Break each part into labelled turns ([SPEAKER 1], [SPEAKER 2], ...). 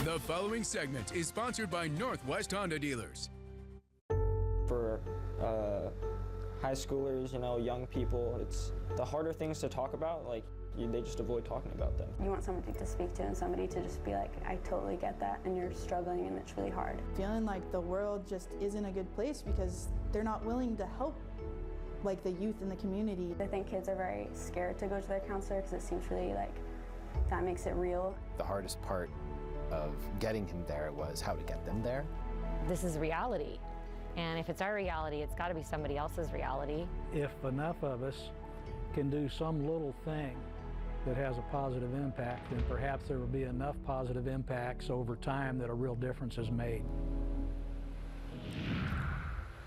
[SPEAKER 1] The following segment is sponsored by Northwest Honda Dealers.
[SPEAKER 2] For high schoolers, young people, it's the harder things to talk about, they just avoid talking about them.
[SPEAKER 3] You want somebody to speak to and somebody to just be like, I totally get that, and you're struggling and it's really hard.
[SPEAKER 4] Feeling like the world just isn't a good place because they're not willing to help the youth in the community.
[SPEAKER 3] I think kids are very scared to go to their counselor because it seems really that makes it real.
[SPEAKER 5] The hardest part of getting him there was how to get them there.
[SPEAKER 6] This is reality, and if it's our reality, it's got to be somebody else's reality.
[SPEAKER 7] If enough of us can do some little thing that has a positive impact, then perhaps there will be enough positive impacts over time that a real difference is made.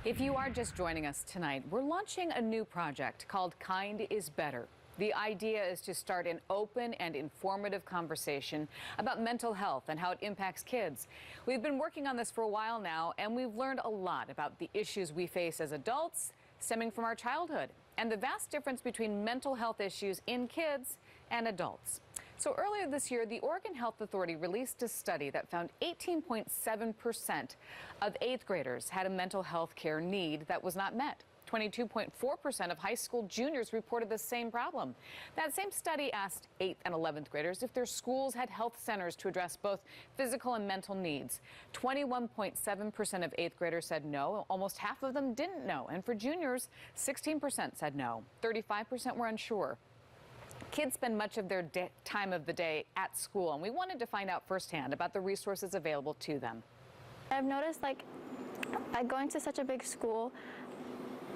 [SPEAKER 8] If you are just joining us tonight, we're launching a new project called Kind is Better. The idea is to start an open and informative conversation about mental health and how it impacts kids. We've been working on this for a while now, and we've learned a lot about the issues we face as adults stemming from our childhood and the vast difference between mental health issues in kids and adults. So earlier this year, the Oregon Health Authority released a study that found 18.7% of 8th graders had a mental health care need that was not met. 22.4% of high school juniors reported the same problem. That same study asked 8th and 11th graders if their schools had health centers to address both physical and mental needs. 21.7% of 8th graders said no. Almost half of them didn't know. And for juniors, 16% said no. 35% were unsure. Kids spend much of their time of the day at school, and we wanted to find out firsthand about the resources available to them.
[SPEAKER 9] I've noticed, going to such a big school,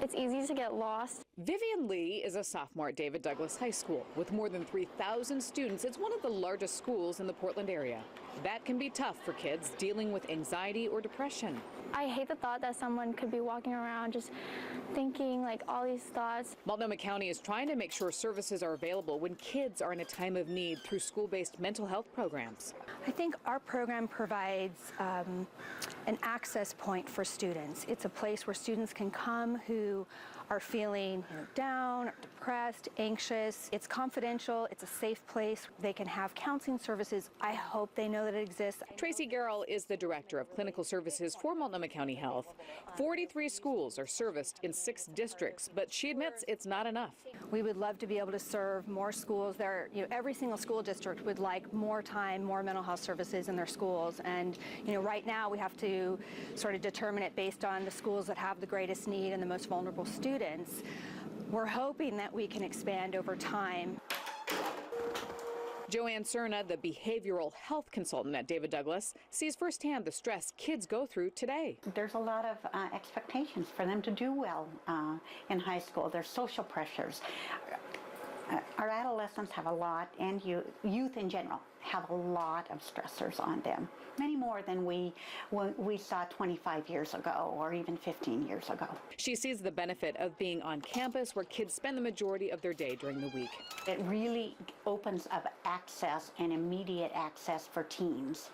[SPEAKER 9] it's easy to get lost.
[SPEAKER 8] Vivian Lee is a sophomore at David Douglas High School. With more than 3,000 students, it's one of the largest schools in the Portland area. That can be tough for kids dealing with anxiety or depression.
[SPEAKER 9] I hate the thought that someone could be walking around just thinking all these thoughts.
[SPEAKER 8] Multnomah County is trying to make sure services are available when kids are in a time of need through school-based mental health programs.
[SPEAKER 10] I think our program provides an access point for students. It's a place where students can come who are feeling down, or depressed, anxious. It's confidential. It's a safe place. They can have counseling services. I hope they know that it exists.
[SPEAKER 8] Tracy Garrell is the director of clinical services for Multnomah County Health. 43 schools are serviced in 6 districts, but she admits it's not enough.
[SPEAKER 10] We would love to be able to serve more schools. Every single school district would like more time, more mental health services in their schools. And right now we have to sort of determine it based on the schools that have the greatest need and the most vulnerable students. We're hoping that we can expand over time.
[SPEAKER 8] Joanne Cerna, the behavioral health consultant at David Douglas, sees firsthand the stress kids go through today.
[SPEAKER 11] There's a lot of expectations for them to do well in high school. There's social pressures. Our adolescents have a lot, and youth in general have a lot of stressors on them, many more than we saw 25 years ago or even 15 years ago.
[SPEAKER 8] She sees the benefit of being on campus where kids spend the majority of their day during the week.
[SPEAKER 11] It really opens up access and immediate access for teens.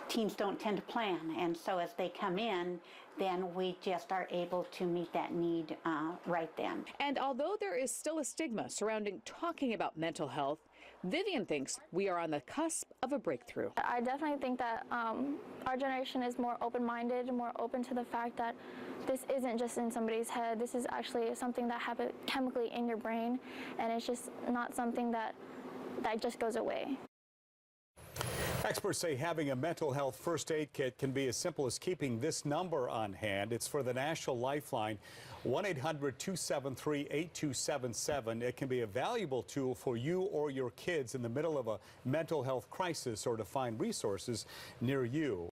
[SPEAKER 11] Teens don't tend to plan, and so as they come in, then we just are able to meet that need right then.
[SPEAKER 8] And although there is still a stigma surrounding talking about mental health, Vivian thinks we are on the cusp of a breakthrough.
[SPEAKER 9] I definitely think that our generation is more open-minded, more open to the fact that this isn't just in somebody's head. This is actually something that happens chemically in your brain, and it's just not something that just goes away.
[SPEAKER 12] Experts say having a mental health first aid kit can be as simple as keeping this number on hand. It's for the National Lifeline, 1-800-273-8277. It can be a valuable tool for you or your kids in the middle of a mental health crisis or to find resources near you.